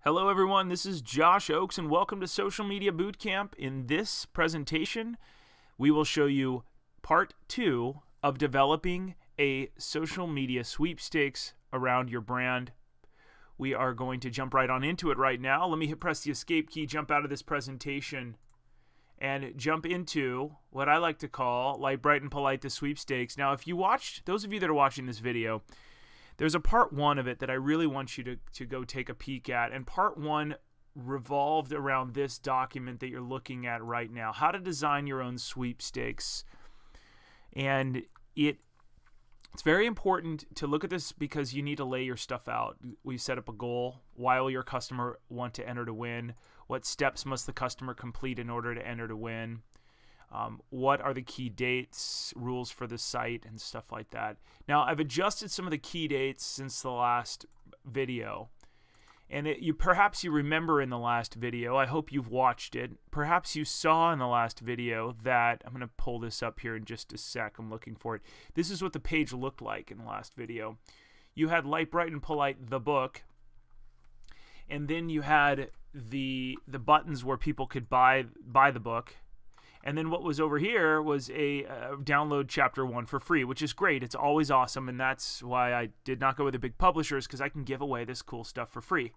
Hello everyone, this is Josh Oakes and welcome to Social Media Bootcamp. In this presentation, we will show you part 2 of developing a social media sweepstakes around your brand. We are going to jump right on into it right now. Let me press the escape key, jump out of this presentation, and jump into what I like to call Light, Bright, and Polite, the sweepstakes. Now, if you watched, those of you that are watching this video, there's a part 1 of it that I really want you to go take a peek at. And part 1 revolved around this document that you're looking at right now, how to design your own sweepstakes. And it's very important to look at this because you need to lay your stuff out. We set up a goal. Why will your customer want to enter to win? What steps must the customer complete in order to enter to win? What are the key dates, rules for the site, and stuff like that. Now, I've adjusted some of the key dates since the last video. And perhaps you remember in the last video, I hope you've watched it, perhaps you saw in the last video that, I'm going to pull this up here in just a sec, I'm looking for it. This is what the page looked like in the last video. You had Light, Bright, and Polite, the book, and then you had the buttons where people could buy the book. And then what was over here was a download chapter 1 for free, which is great. It's always awesome, and that's why I did not go with the big publishers, because I can give away this cool stuff for free.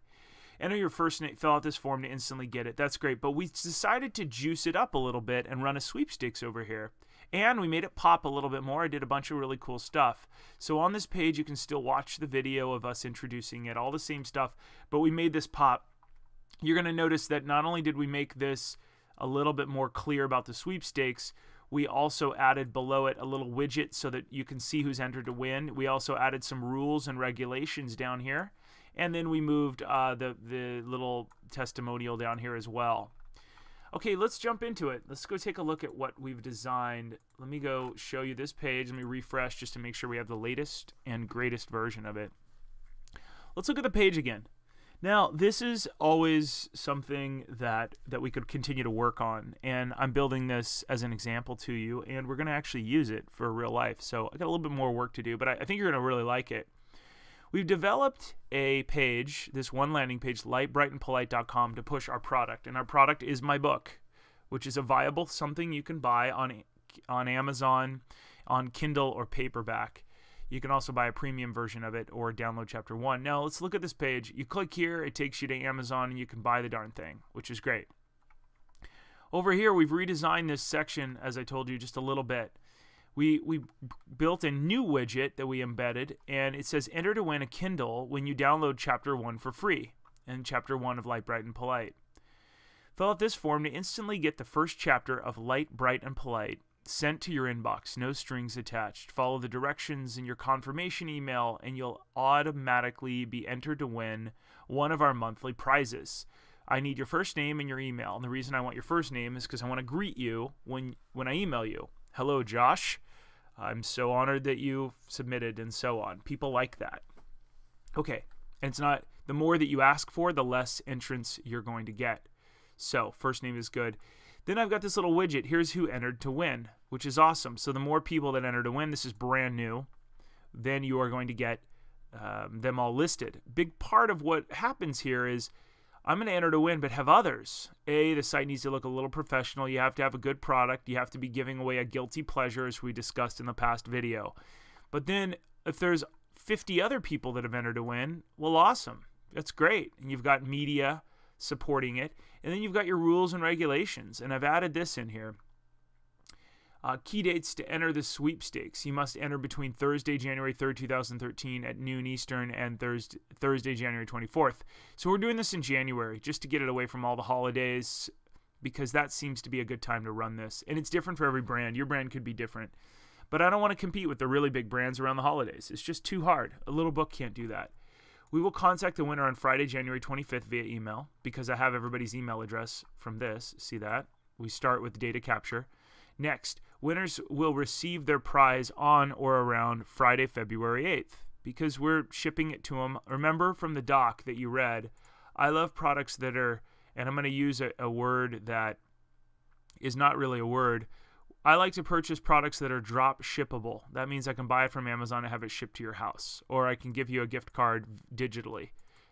Enter your first name, fill out this form to instantly get it. That's great, but we decided to juice it up a little bit and run a sweepstakes over here. And we made it pop a little bit more. I did a bunch of really cool stuff. So on this page, you can still watch the video of us introducing it, all the same stuff, but we made this pop. You're going to notice that not only did we make this a little bit more clear about the sweepstakes, we also added below it a little widget so that you can see who's entered to win. We also added some rules and regulations down here, and then we moved the little testimonial down here as well. Okay, let's jump into it. Let's go take a look at what we've designed. Let me go show you this page. Let me refresh just to make sure we have the latest and greatest version of it. Let's look at the page again. Now, this is always something that we could continue to work on, and I'm building this as an example to you, and we're going to actually use it for real life. So I got a little bit more work to do, but I think you're going to really like it. We've developed a page, this one landing page, lightbrightandpolite.com, to push our product, and our product is my book, which is a viable something you can buy on Amazon, on Kindle or paperback. You can also buy a premium version of it or download chapter 1. Now, let's look at this page. You click here, it takes you to Amazon, and you can buy the darn thing, which is great. Over here, we've redesigned this section, as I told you, just a little bit. We built a new widget that we embedded, and it says, enter to win a Kindle when you download chapter 1 for free, and chapter 1 of Light, Bright, and Polite. Fill out this form to instantly get the first chapter of Light, Bright, and Polite sent to your inbox, no strings attached. Follow the directions in your confirmation email and you'll automatically be entered to win one of our monthly prizes. I need your first name and your email, and the reason I want your first name is because I want to greet you when I email you. Hello, Josh. I'm so honored that you submitted, and so on. People like that. Okay, and it's not, the more that you ask for, the less entrants you're going to get. So first name is good. Then I've got this little widget. Here's who entered to win, which is awesome. So the more people that enter to win, this is brand new, then you are going to get them all listed. Big part of what happens here is I'm going to enter to win, but have others. The site needs to look a little professional. You have to have a good product. You have to be giving away a guilty pleasure, as we discussed in the past video. But then if there's 50 other people that have entered to win, well, awesome. That's great. And you've got media supporting it, and then you've got your rules and regulations, and I've added this in here. Key dates to enter the sweepstakes. You must enter between Thursday, January 3rd, 2013 at noon Eastern and Thursday, January 24th. So we're doing this in January just to get it away from all the holidays, because that seems to be a good time to run this, and it's different for every brand. Your brand could be different, but I don't want to compete with the really big brands around the holidays. It's just too hard. A little book can't do that. We will contact the winner on Friday, January 25th via email, because I have everybody's email address from this. See that? We start with data capture. Next, winners will receive their prize on or around Friday, February 8th, because we're shipping it to them. Remember from the doc that you read, I love products that are, and I'm going to use a word that is not really a word, I like to purchase products that are drop shippable. That means I can buy it from Amazon and have it shipped to your house, or I can give you a gift card digitally,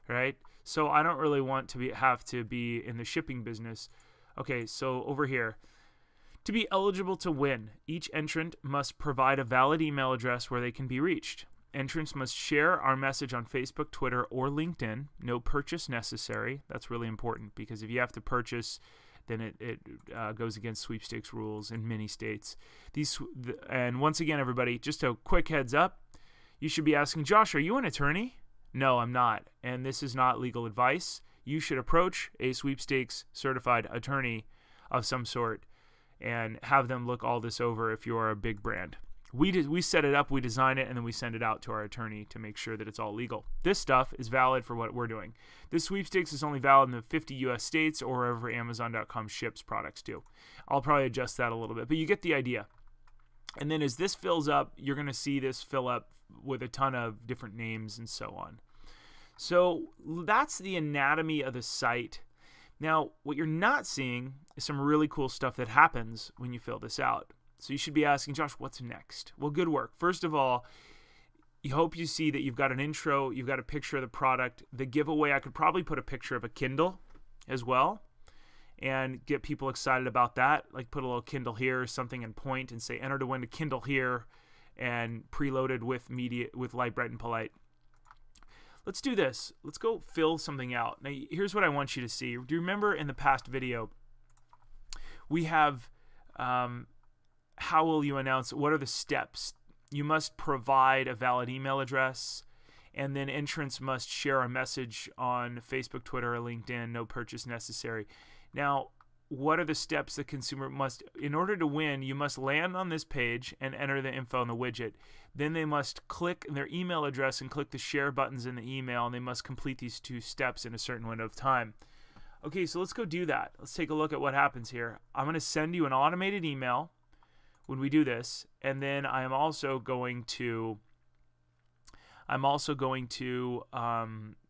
right? So I don't really want to have to be in the shipping business. Okay, so over here, to be eligible to win, each entrant must provide a valid email address where they can be reached. Entrants must share our message on Facebook, Twitter, or LinkedIn. No purchase necessary. That's really important, because if you have to purchase, then it goes against sweepstakes rules in many states. And once again, everybody, just a quick heads up, you should be asking, Josh, are you an attorney? No, I'm not. And this is not legal advice. You should approach a sweepstakes certified attorney of some sort and have them look all this over if you're a big brand. We set it up, we design it, and then we send it out to our attorney to make sure that it's all legal. This stuff is valid for what we're doing. This sweepstakes is only valid in the 50 U.S. states or wherever Amazon.com ships products to. I'll probably adjust that a little bit, but you get the idea. And then as this fills up, you're going to see this fill up with a ton of different names and so on. So that's the anatomy of the site. Now, what you're not seeing is some really cool stuff that happens when you fill this out. So you should be asking, Josh, what's next? Well, good work. First of all, you hope you see that you've got an intro, you've got a picture of the product. The giveaway, I could probably put a picture of a Kindle as well and get people excited about that. Like put a little Kindle here or something and point and say, enter to win a Kindle here, and preloaded with media, with Light, Bright, and Polite. Let's do this. Let's go fill something out. Now, here's what I want you to see. Do you remember in the past video, we have how will you announce? What are the steps? You must provide a valid email address, and then entrants must share a message on Facebook, Twitter, or LinkedIn. No purchase necessary. Now, what are the steps the consumer must, in order to win, you must land on this page and enter the info in the widget. Then they must click their email address and click the share buttons in the email, and they must complete these 2 steps in a certain window of time. Okay, so let's go do that. Let's take a look at what happens here. I'm going to send you an automated email when we do this, and then I'm also going to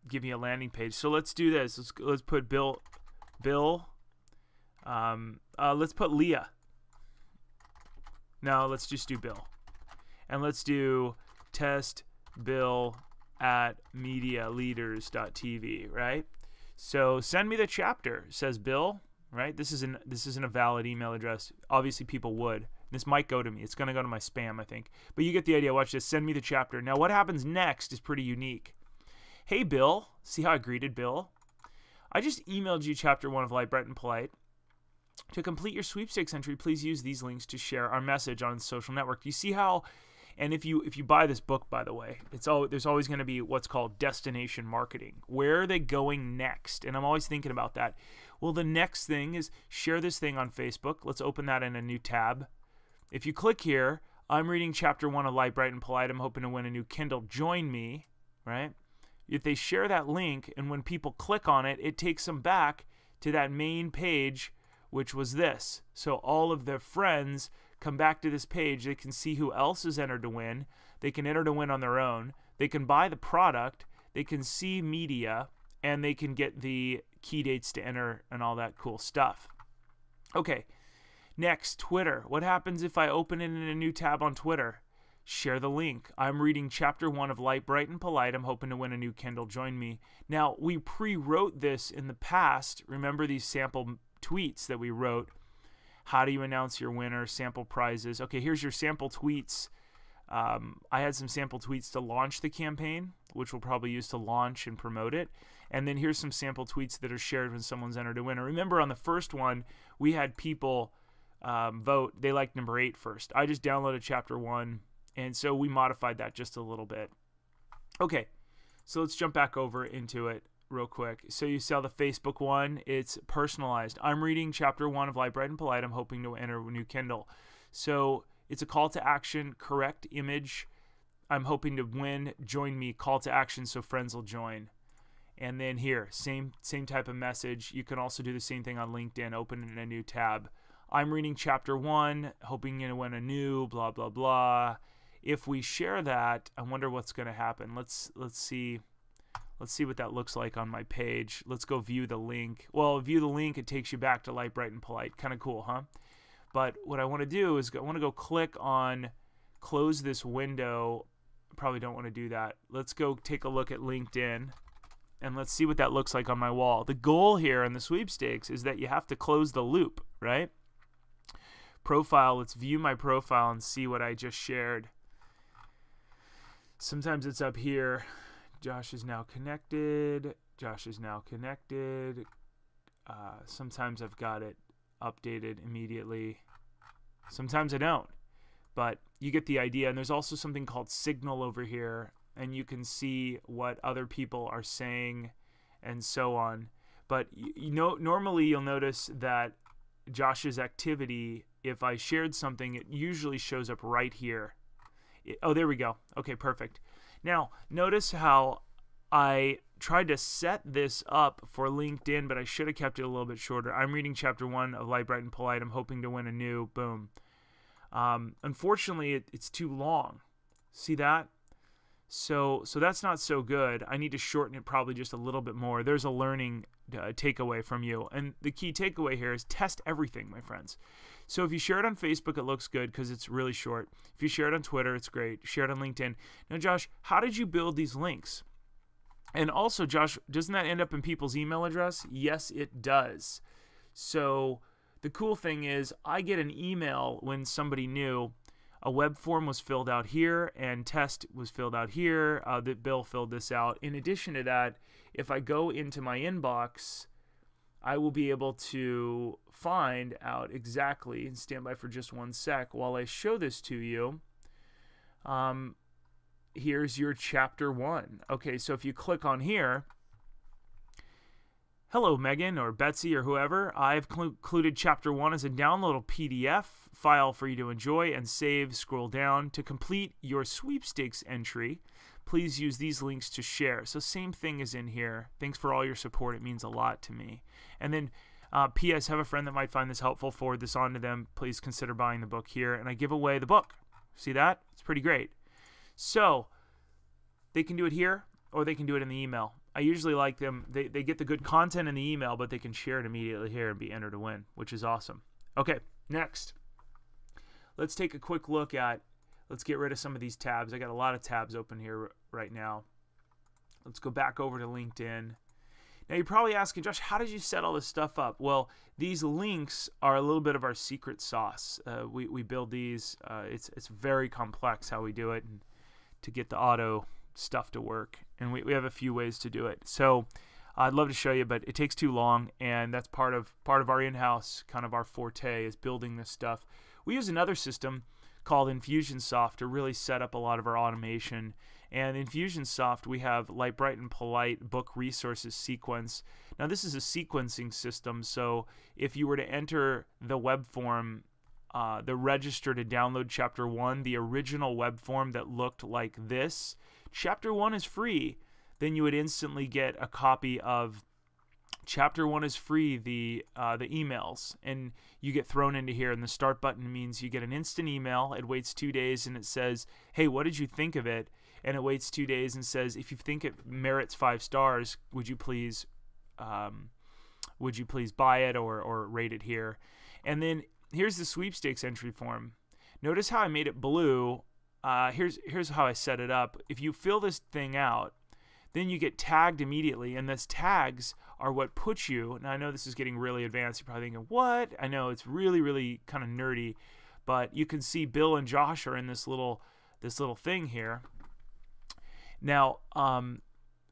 give you a landing page. So let's do this. Let's put Bill. Let's put Leah. Now let's just do Bill, and let's do test Bill at medialeaders.tv, right? So send me the chapter, says Bill, right? This isn't a valid email address. Obviously people would. This might go to me. It's going to go to my spam, I think. But you get the idea. Watch this. Send me the chapter. Now what happens next is pretty unique. Hey Bill, see how I greeted Bill? I just emailed you chapter 1 of Light, Bright, and Polite. To complete your sweepstakes entry, please use these links to share our message on social network. You see how, and if you buy this book, by the way, there's always going to be what's called destination marketing. Where are they going next? And I'm always thinking about that. Well, the next thing is share this thing on Facebook. Let's open that in a new tab. If you click here, I'm reading chapter 1 of Light, Bright, and Polite. I'm hoping to win a new Kindle. Join me, right? If they share that link, and when people click on it, it takes them back to that main page, which was this. So all of their friends come back to this page. They can see who else is entered to win. They can enter to win on their own. They can buy the product. They can see media, and they can get the key dates to enter and all that cool stuff. Okay. Next, Twitter. What happens if I open it in a new tab on Twitter? Share the link. I'm reading chapter 1 of Light, Bright, and Polite. I'm hoping to win a new Kindle. Join me. Now, we pre-wrote this in the past. Remember these sample tweets that we wrote? How do you announce your winner? Sample prizes. Okay, here's your sample tweets. I had some sample tweets to launch the campaign, which we'll probably use to launch and promote it. And then here's some sample tweets that are shared when someone's entered a winner. Remember on the first one, we had people vote. They liked number 8 first. I just downloaded chapter 1, and so we modified that just a little bit. Okay, so let's jump back over into it real quick. So you saw the Facebook one. It's personalized. I'm reading chapter 1 of Light, Bright, and Polite. I'm hoping to enter a new Kindle. So it's a call to action, correct image. I'm hoping to win. Join me. Call to action so friends will join. And then here, same type of message. You can also do the same thing on LinkedIn. Open it in a new tab. I'm reading chapter 1, hoping to win a new, blah, blah, blah. If we share that, I wonder what's going to happen. Let's see. Let's see what that looks like on my page. Let's go view the link. Well, view the link, it takes you back to Light, Bright, and Polite. Kind of cool, huh? But what I want to do is I want to go click on close this window. Probably don't want to do that. Let's go take a look at LinkedIn. And let's see what that looks like on my wall. The goal here in the sweepstakes is that you have to close the loop, right? Profile, let's view my profile and see what I just shared. Sometimes it's up here. Josh is now connected. Josh is now connected. Sometimes I've got it updated immediately. Sometimes I don't. But you get the idea. And there's also something called Signal over here. And you can see what other people are saying and so on. But normally you'll notice that Josh's activity, if I shared something, it usually shows up right here. Oh, there we go. Okay, perfect. Now, notice how I tried to set this up for LinkedIn, but I should have kept it a little bit shorter. I'm reading chapter 1 of Light, Bright, and Polite. I'm hoping to win a new. Boom. Unfortunately, it's too long. See that? So that's not so good. I need to shorten it probably just a little bit more. There's a learning takeaway from you. And the key takeaway here is test everything, my friends. So if you share it on Facebook, it looks good because it's really short. If you share it on Twitter, it's great. Share it on LinkedIn. Now, Josh, how did you build these links? And also, Josh, doesn't that end up in people's email address? Yes, it does. So the cool thing is I get an email when somebody new. A web form was filled out here and test was filled out here. That Bill filled this out. In addition to that, if I go into my inbox, I will be able to find out exactly, and stand by for just 1 sec while I show this to you. Here's your chapter 1. Okay, so if you click on here, hello Megan or Betsy or whoever, I've included chapter 1 as a downloadable PDF file for you to enjoy and save. Scroll down. To complete your sweepstakes entry, please use these links to share. So same thing is in here. Thanks for all your support. It means a lot to me. And then P.S. Have a friend that might find this helpful. Forward this on to them. Please consider buying the book here. And I give away the book. See that? It's pretty great. So they can do it here or they can do it in the email. I usually like them. They get the good content in the email, but they can share it immediately here and be entered to win, which is awesome. Okay, next. Let's take a quick look at, let's get rid of some of these tabs. I got a lot of tabs open here right now. Let's go back over to LinkedIn. Now you're probably asking, Josh, how did you set all this stuff up? Well, these links are a little bit of our secret sauce. We build these. It's very complex how we do it and to get the auto stuff to work. And we have a few ways to do it. So I'd love to show you, but it takes too long. And that's part of our in-house, kind of our forte is building this stuff. We use another system called Infusionsoft to really set up a lot of our automation. And in Infusionsoft, we have Light, Bright, and Polite book resources sequence. Now, this is a sequencing system, so if you were to enter the web form, the register to download Chapter 1, the original web form that looked like this, Chapter 1 is free. Then you would instantly get a copy of Chapter 1 is free, the emails, and you get thrown into here. And the start button means you get an instant email. It waits 2 days, and it says, hey, what did you think of it? And it waits 2 days and says, if you think it merits 5 stars, would you please buy it or rate it here? And then here's the sweepstakes entry form. Notice how I made it blue. Here's how I set it up. If you fill this thing out, then you get tagged immediately, and those tags are what puts you, now I know this is getting really advanced, you're probably thinking, what? I know it's really, really kind of nerdy, but you can see Bill and Josh are in this little thing here. Now,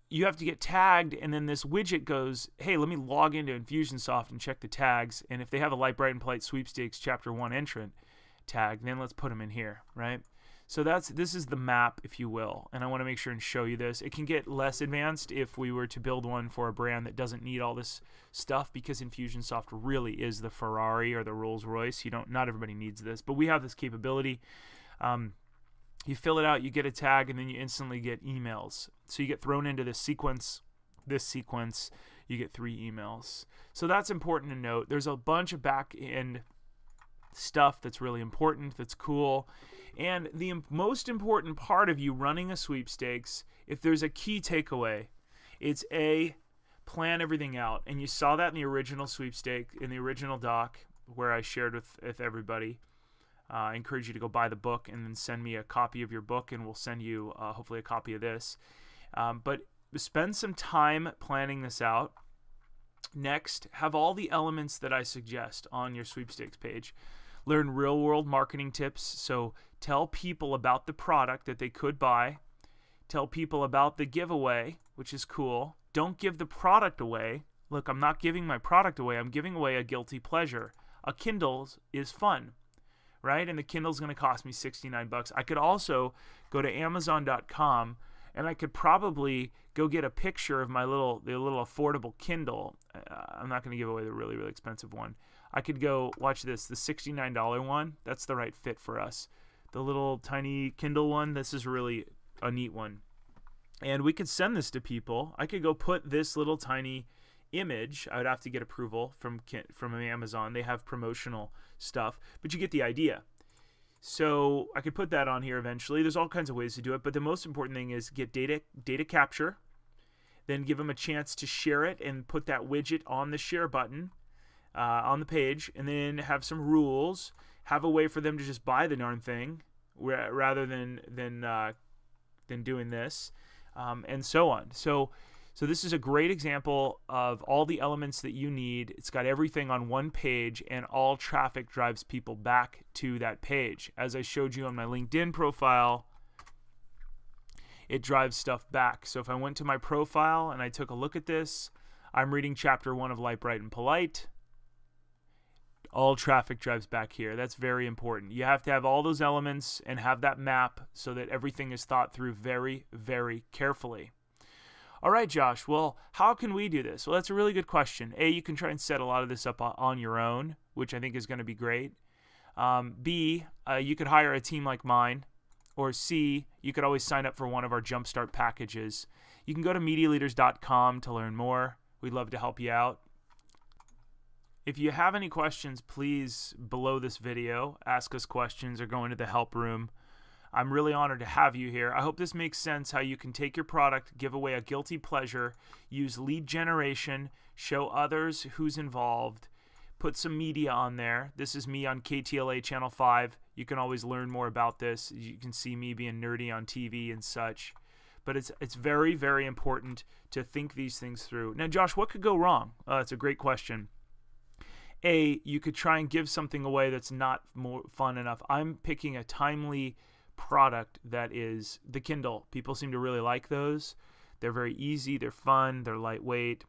you have to get tagged, and then this widget goes, hey, let me log into Infusionsoft and check the tags, and if they have a Light, Bright, and Polite Sweepstakes Chapter 1 entrant tag, then let's put them in here, right? So this is the map, if you will, and I want to make sure and show you this. It can get less advanced if we were to build one for a brand that doesn't need all this stuff, because Infusionsoft really is the Ferrari or the Rolls-Royce. Not everybody needs this, but we have this capability. You fill it out, you get a tag, and then you instantly get emails. So you get thrown into this sequence, you get 3 emails. So that's important to note. There's a bunch of back-end stuff that's really important, that's cool. And the most important part of you running a sweepstakes, if there's a key takeaway, it's plan everything out. And you saw that in the original sweepstake, in the original doc where I shared with everybody. I encourage you to go buy the book and then send me a copy of your book, and we'll send you hopefully a copy of this. But spend some time planning this out. Next, have all the elements that I suggest on your sweepstakes page. Learn real-world marketing tips. So tell people about the product that they could buy. Tell people about the giveaway, which is cool. Don't give the product away. Look, I'm not giving my product away. I'm giving away a guilty pleasure. A Kindle is fun, right? And the Kindle's going to cost me $69. I could also go to Amazon.com and I could probably go get a picture of the little affordable Kindle. I'm not going to give away the really, really expensive one. I could go, watch this, the $69 one. That's the right fit for us. The little tiny Kindle one, this is really a neat one. And we could send this to people. I could go put this little tiny image. I would have to get approval from Amazon. They have promotional stuff, but you get the idea. So I could put that on here eventually. There's all kinds of ways to do it, but the most important thing is get data capture, then give them a chance to share it and put that widget on the share button on the page, and then have some rules, have a way for them to just buy the darn thing rather than doing this, and so on. So this is a great example of all the elements that you need. It's got everything on one page, and all traffic drives people back to that page. As I showed you on my LinkedIn profile, it drives stuff back. So if I went to my profile and I took a look at this, I'm reading chapter 1 of Light, Bright, and Polite. All traffic drives back here. That's very important. You have to have all those elements and have that map so that everything is thought through very, very carefully. All right, Josh, well, how can we do this? Well, that's a really good question. A, you can try and set a lot of this up on your own, which I think is going to be great. B, you could hire a team like mine. Or C, you could always sign up for one of our Jumpstart packages. You can go to MediaLeaders.com to learn more. We'd love to help you out. If you have any questions, please, below this video, ask us questions or go into the help room. I'm really honored to have you here. I hope this makes sense how you can take your product, give away a guilty pleasure, use lead generation, show others who's involved, put some media on there. This is me on KTLA Channel 5. You can always learn more about this. You can see me being nerdy on TV and such. But it's very, very important to think these things through. Now, Josh, what could go wrong? It's a great question. A, you could try and give something away that's not more fun enough. I'm picking a timely product that is the Kindle. People seem to really like those. They're very easy, they're fun, they're lightweight,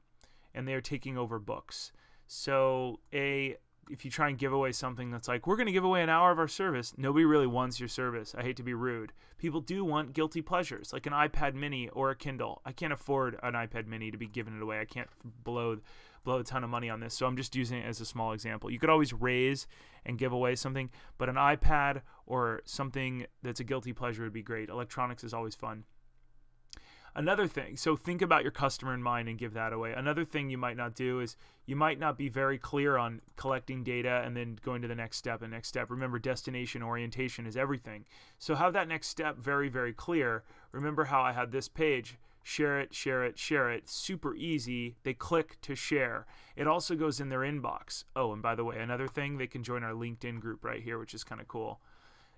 and they're taking over books. So if you try and give away something that's like, we're going to give away an hour of our service, nobody really wants your service. I hate to be rude. People do want guilty pleasures, like an iPad mini or a Kindle. I can't afford an iPad mini to be giving it away. I can't blow a ton of money on this, so I'm just using it as a small example. You could always raise and give away something, but an iPad or something that's a guilty pleasure would be great. Electronics is always fun. Another thing, so think about your customer in mind and give that away. Another thing you might not do is you might not be very clear on collecting data and then going to the next step and next step. Remember, destination orientation is everything. So have that next step very, very clear. Remember how I had this page. Share it, share it, share it. Super easy. They click to share. It also goes in their inbox. Oh, and by the way, another thing, they can join our LinkedIn group right here, which is kind of cool.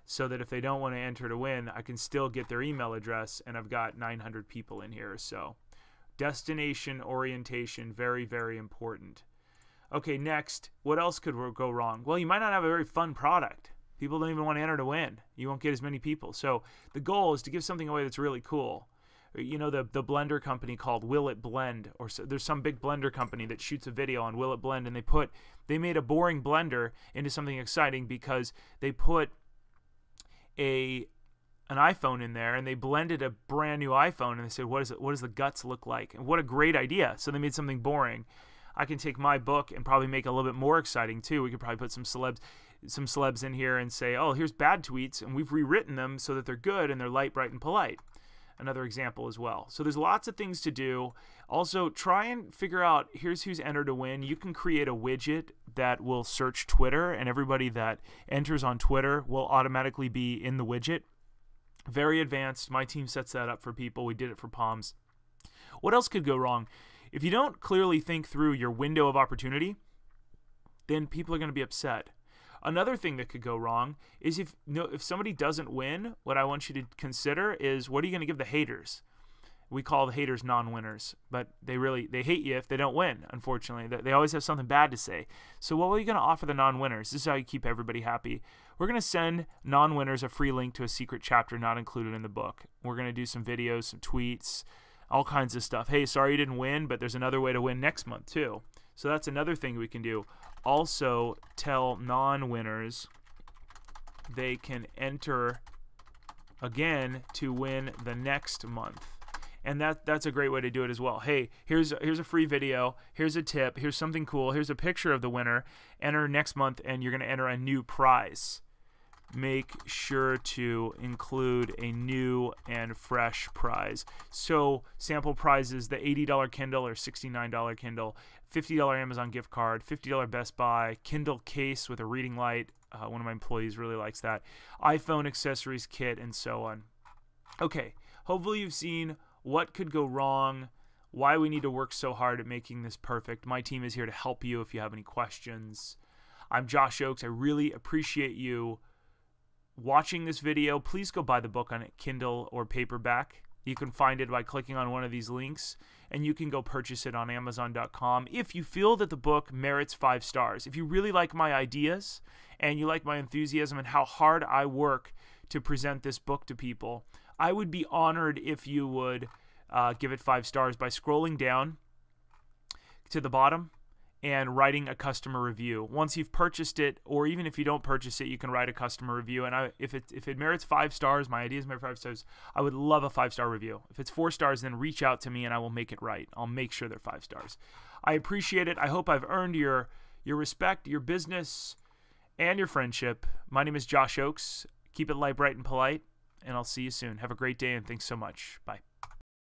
So that if they don't want to enter to win, I can still get their email address, and I've got 900 people in here. So destination orientation, very, very important. Okay, next, what else could go wrong? Well, you might not have a very fun product. People don't even want to enter to win. You won't get as many people. So the goal is to give something away that's really cool. You know, the blender company called Will It Blend, or there's some big blender company that shoots a video on Will It Blend, and they made a boring blender into something exciting because they put an iPhone in there, and they blended a brand new iPhone, and they said, what does the guts look like? And what a great idea. So they made something boring. I can take my book and probably make it a little bit more exciting too. We could probably put some celebs in here and say, oh, here's bad tweets, and we've rewritten them so that they're good and they're light, bright, and polite. Another example as well. So there's lots of things to do. Also, try and figure out, here's who's entered to win. You can create a widget that will search Twitter, and everybody that enters on Twitter will automatically be in the widget. Very advanced. My team sets that up for people. We did it for Palms. What else could go wrong? If you don't clearly think through your window of opportunity, then people are going to be upset. Another thing that could go wrong is if somebody doesn't win, what I want you to consider is, what are you going to give the haters? We call the haters non-winners, but they hate you if they don't win, unfortunately. They always have something bad to say. So what are you going to offer the non-winners? This is how you keep everybody happy. We're going to send non-winners a free link to a secret chapter not included in the book. We're going to do some videos, some tweets, all kinds of stuff. Hey, sorry you didn't win, but there's another way to win next month too. So that's another thing we can do. Also, tell non-winners they can enter again to win the next month. And that's a great way to do it as well. Hey, here's a free video. Here's a tip. Here's something cool. Here's a picture of the winner. Enter next month, and you're going to enter a new prize. Make sure to include a new and fresh prize. So sample prizes, the $80 Kindle or $69 Kindle, $50 Amazon gift card, $50 Best Buy, Kindle case with a reading light. One of my employees really likes that. iPhone accessories kit, and so on. Okay, hopefully you've seen what could go wrong, why we need to work so hard at making this perfect. My team is here to help you if you have any questions. I'm Josh Oakes. I really appreciate you watching this video. Please go buy the book on Kindle or paperback. You can find it by clicking on one of these links, and you can go purchase it on Amazon.com if you feel that the book merits 5 stars. If you really like my ideas and you like my enthusiasm and how hard I work to present this book to people, I would be honored if you would give it 5 stars by scrolling down to the bottom and writing a customer review. Once you've purchased it, or even if you don't purchase it, you can write a customer review. And if it merits 5 stars, my ideas merit 5 stars, I would love a 5-star review. If it's 4 stars, then reach out to me and I will make it right. I'll make sure they're 5 stars. I appreciate it. I hope I've earned your respect, your business, and your friendship. My name is Josh Oakes. Keep it light, bright, and polite, and I'll see you soon. Have a great day, and thanks so much. Bye.